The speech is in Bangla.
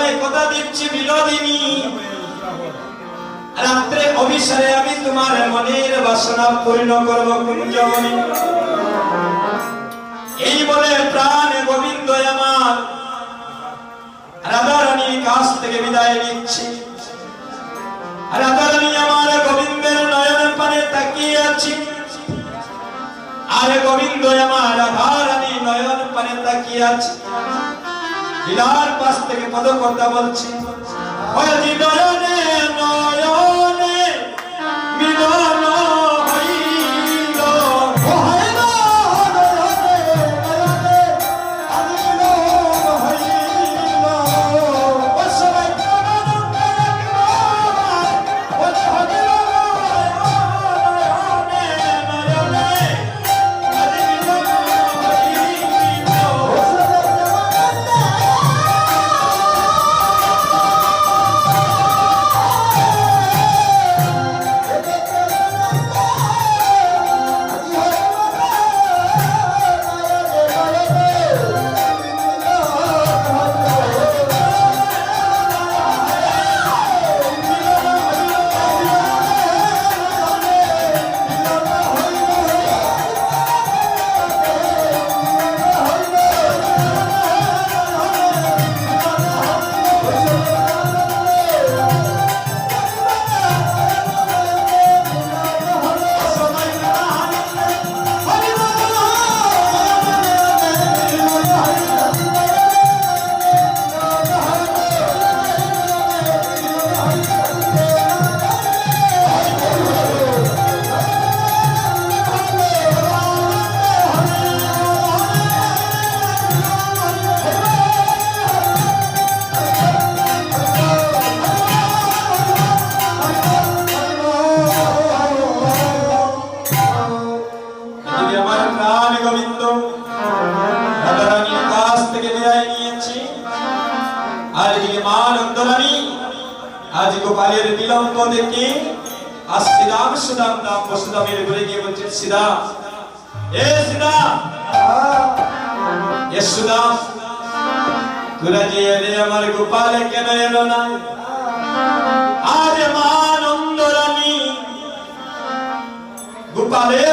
তোমায় কথা দিচ্ছি বিনোদিনী, রাত্রে অভিসারে আমি তোমার মনের বাসনা পূর্ণ করব কুঞ্জমণি। এই বলে প্রাণ গোবিন্দ আমার রাধারানীর কাছ থেকে বিদায় নিচ্ছি। রাধারানী আমার গোবিন্দের নয়ন পানে তাকিয়ে আছি, আর গোবিন্দ আমার রাধারানী নয়ন পানে তাকিয়ে আছে। লীলার পাশ থেকে পদ কথা বলছি, নয়নে নয়নে মিলন হইল, আজ গোপালের বিলম্ব দেখে আজ শ্রীরাম সুদাম নাম বসুদামের ঘরে গিয়ে বলছেন, সীতা এ সীতা এ সুদাম, তোরা যে এলে আমার গোপালে কেন এলো না? আজ মা নন্দ রানী গোপালের